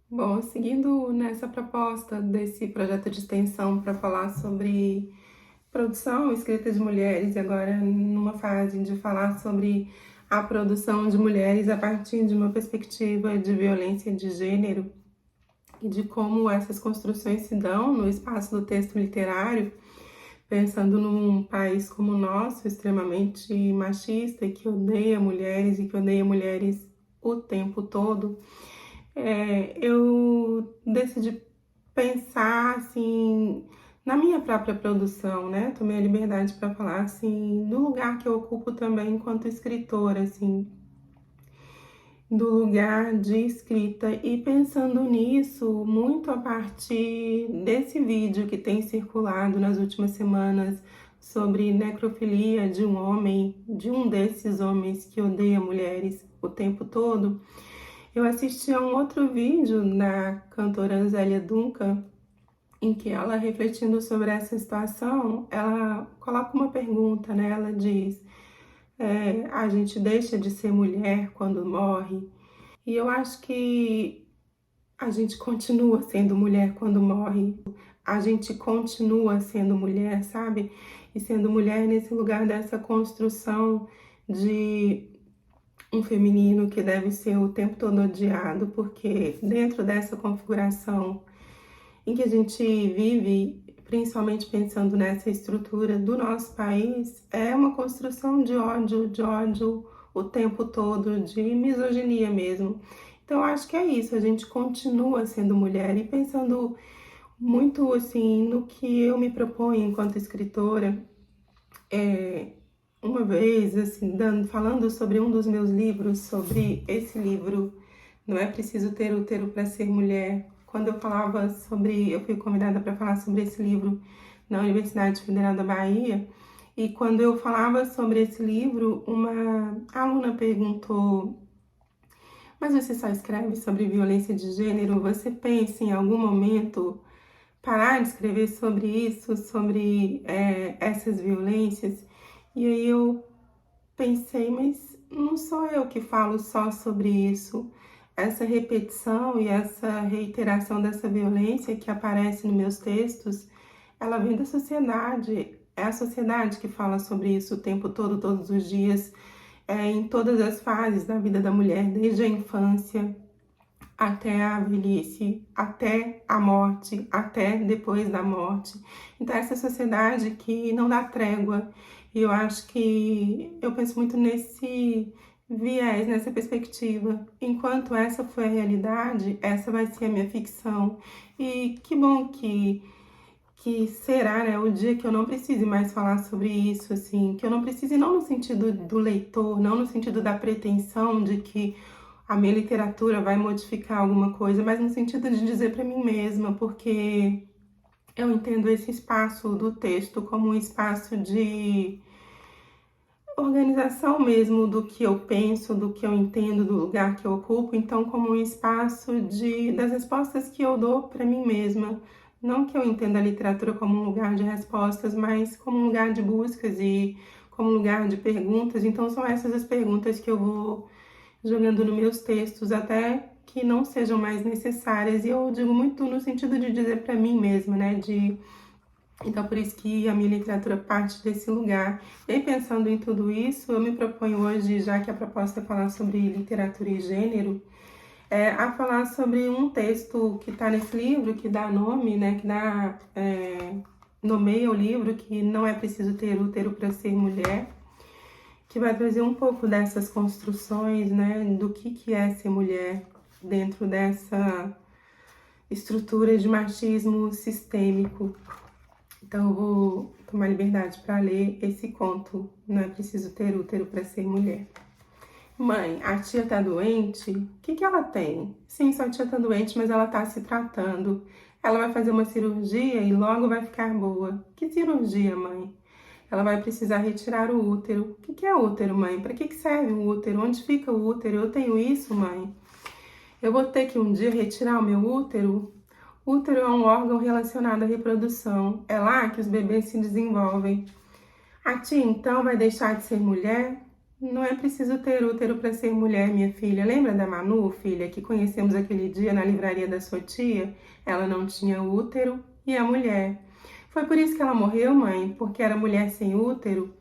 Bom, seguindo nessa proposta desse projeto de extensão para falar sobre produção escrita de mulheres, e agora numa fase de falar sobre a produção de mulheres a partir de uma perspectiva de violência de gênero e de como essas construções se dão no espaço do texto literário, pensando num país como o nosso, extremamente machista e que odeia mulheres e que odeia mulheres o tempo todo. Eu decidi pensar assim na minha própria produção, né? Tomei a liberdade para falar assim do lugar que eu ocupo também enquanto escritora, assim, do lugar de escrita e pensando nisso muito a partir desse vídeo que tem circulado nas últimas semanas sobre necrofilia de um homem, de um desses homens que odeia mulheres o tempo todo. Eu assisti a um outro vídeo da cantora Zélia Duncan, em que ela, refletindo sobre essa situação, ela coloca uma pergunta, né? Ela diz, a gente deixa de ser mulher quando morre? E eu acho que a gente continua sendo mulher quando morre. A gente continua sendo mulher, sabe? E sendo mulher nesse lugar dessa construção de um feminino que deve ser o tempo todo odiado, porque dentro dessa configuração em que a gente vive, principalmente pensando nessa estrutura do nosso país, é uma construção de ódio o tempo todo, de misoginia mesmo. Então, acho que é isso, a gente continua sendo mulher e pensando muito assim no que eu me proponho enquanto escritora. É, uma vez, assim, falando sobre um dos meus livros, sobre esse livro, Não é Preciso Ter Útero para Ser Mulher, quando eu falava sobre, eu fui convidada para falar sobre esse livro na Universidade Federal da Bahia, e quando eu falava sobre esse livro, uma aluna perguntou: mas você só escreve sobre violência de gênero? Você pensa em algum momento parar de escrever sobre isso, sobre essas violências? E aí eu pensei, mas não sou eu que falo só sobre isso. Essa repetição e essa reiteração dessa violência que aparece nos meus textos, ela vem da sociedade. É a sociedade que fala sobre isso o tempo todo, todos os dias, em todas as fases da vida da mulher, desde a infância até a velhice, até a morte, até depois da morte. Então, essa sociedade que não dá trégua. E eu acho que eu penso muito nesse viés, nessa perspectiva. Enquanto essa foi a realidade, essa vai ser a minha ficção. E que bom que será, né, o dia que eu não precise mais falar sobre isso, assim, que eu não precise, não no sentido do leitor, não no sentido da pretensão de que a minha literatura vai modificar alguma coisa, mas no sentido de dizer para mim mesma, porque eu entendo esse espaço do texto como um espaço de organização mesmo do que eu penso, do que eu entendo, do lugar que eu ocupo, então como um espaço das respostas que eu dou para mim mesma. Não que eu entenda a literatura como um lugar de respostas, mas como um lugar de buscas e como um lugar de perguntas. Então são essas as perguntas que eu vou jogando nos meus textos até que não sejam mais necessárias. E eu digo muito no sentido de dizer para mim mesma, né? Então, por isso que a minha literatura parte desse lugar. E pensando em tudo isso, eu me proponho hoje, já que a proposta é falar sobre literatura e gênero, a falar sobre um texto que está nesse livro, que dá nome, né? Nomeia o livro, que não é preciso ter útero para ser mulher, que vai trazer um pouco dessas construções, né, do que é ser mulher dentro dessa estrutura de machismo sistêmico. Então eu vou tomar liberdade para ler esse conto, Não é Preciso Ter Útero para Ser Mulher. Mãe, a tia tá doente? O que ela tem? Sim, sua tia tá doente, mas ela tá se tratando. Ela vai fazer uma cirurgia e logo vai ficar boa. Que cirurgia, mãe? Ela vai precisar retirar o útero. O que é útero, mãe? Para que serve o útero? Onde fica o útero? Eu tenho isso, mãe? Eu vou ter que um dia retirar o meu útero? Útero é um órgão relacionado à reprodução. É lá que os bebês se desenvolvem. A tia, então, vai deixar de ser mulher? Não é preciso ter útero para ser mulher, minha filha. Lembra da Manu, filha, que conhecemos aquele dia na livraria da sua tia? Ela não tinha útero e a mulher. Foi por isso que ela morreu, mãe? Porque era mulher sem útero?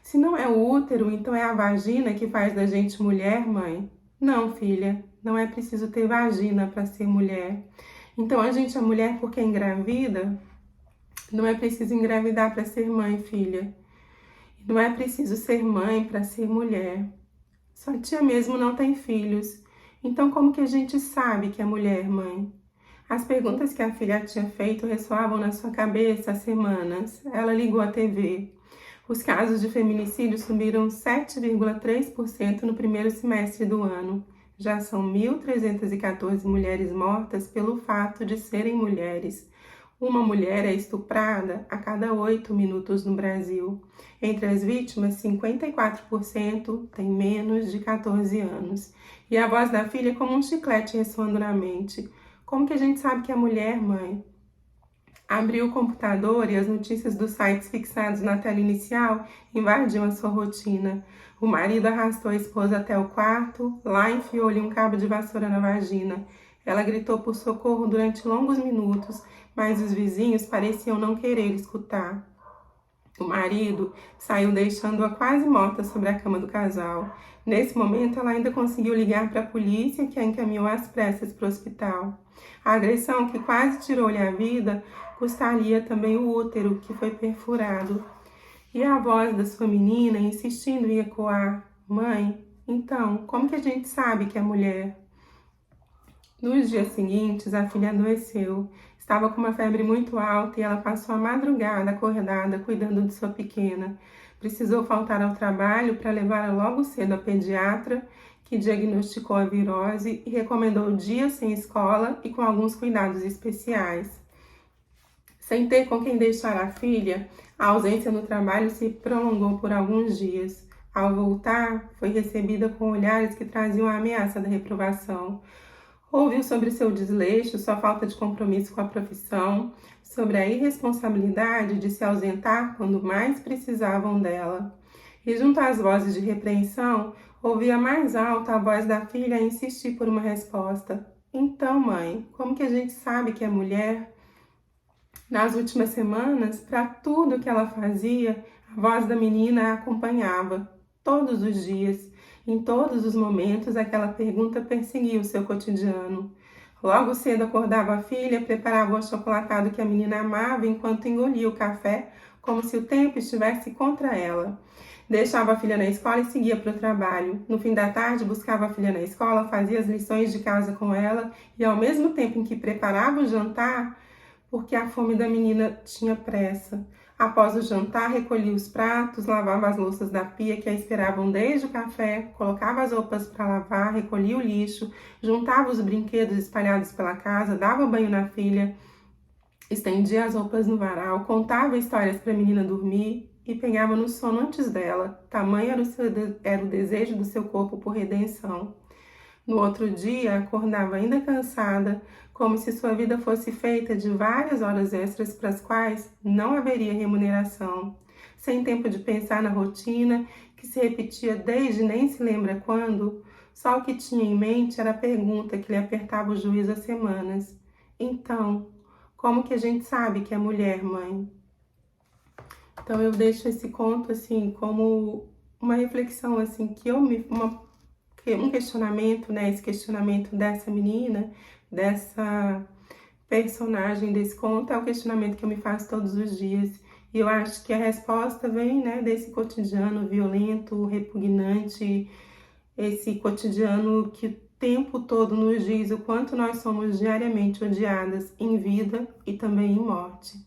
Se não é o útero, então é a vagina que faz da gente mulher, mãe? Não, filha, não é preciso ter vagina para ser mulher. Então a gente é mulher porque engravida? Não é preciso engravidar para ser mãe, filha. Não é preciso ser mãe para ser mulher. Sua tia mesmo não tem filhos. Então como que a gente sabe que é mulher, mãe? As perguntas que a filha tinha feito ressoavam na sua cabeça há semanas. Ela ligou a TV. Os casos de feminicídio subiram 7,3% no primeiro semestre do ano. Já são 1.314 mulheres mortas pelo fato de serem mulheres. Uma mulher é estuprada a cada 8 minutos no Brasil. Entre as vítimas, 54% têm menos de 14 anos. E a voz da filha é como um chiclete ressoando na mente. Como que a gente sabe que é mulher, mãe? Abriu o computador e as notícias dos sites fixados na tela inicial invadiam a sua rotina. O marido arrastou a esposa até o quarto, lá enfiou-lhe um cabo de vassoura na vagina. Ela gritou por socorro durante longos minutos, mas os vizinhos pareciam não querer escutar. O marido saiu deixando-a quase morta sobre a cama do casal. Nesse momento, ela ainda conseguiu ligar para a polícia, que a encaminhou às pressas para o hospital. A agressão que quase tirou-lhe a vida custaria também o útero, que foi perfurado. E a voz da sua menina insistindo em ecoar: Mãe, então, como que a gente sabe que é mulher? Nos dias seguintes, a filha adoeceu. Estava com uma febre muito alta e ela passou a madrugada acordada cuidando de sua pequena. Precisou faltar ao trabalho para levá-la logo cedo à pediatra, que diagnosticou a virose e recomendou dias sem escola e com alguns cuidados especiais. Sem ter com quem deixar a filha, a ausência no trabalho se prolongou por alguns dias. Ao voltar, foi recebida com olhares que traziam a ameaça da reprovação. Ouviu sobre seu desleixo, sua falta de compromisso com a profissão, sobre a irresponsabilidade de se ausentar quando mais precisavam dela. E junto às vozes de repreensão, ouvia mais alta a voz da filha a insistir por uma resposta. Então, mãe, como que a gente sabe que é mulher? Nas últimas semanas, para tudo que ela fazia, a voz da menina a acompanhava, todos os dias. Em todos os momentos, aquela pergunta perseguia o seu cotidiano. Logo cedo acordava a filha, preparava o achocolatado que a menina amava enquanto engolia o café, como se o tempo estivesse contra ela. Deixava a filha na escola e seguia para o trabalho. No fim da tarde, buscava a filha na escola, fazia as lições de casa com ela e, ao mesmo tempo em que preparava o jantar, porque a fome da menina tinha pressa. Após o jantar, recolhia os pratos, lavava as louças da pia que a esperavam desde o café, colocava as roupas para lavar, recolhia o lixo, juntava os brinquedos espalhados pela casa, dava banho na filha, estendia as roupas no varal, contava histórias para a menina dormir e pegava no sono antes dela. Tamanho era o desejo do seu corpo por redenção. No outro dia, acordava ainda cansada, como se sua vida fosse feita de várias horas extras para as quais não haveria remuneração. Sem tempo de pensar na rotina, que se repetia desde nem se lembra quando, só o que tinha em mente era a pergunta que lhe apertava o juízo há semanas. Então, como que a gente sabe que é mulher, mãe? Então eu deixo esse conto assim como uma reflexão assim que um questionamento, né? Esse questionamento dessa menina, dessa personagem desse conto, é o questionamento que eu me faço todos os dias. E eu acho que a resposta vem, né, desse cotidiano violento, repugnante, esse cotidiano que o tempo todo nos diz o quanto nós somos diariamente odiadas em vida e também em morte.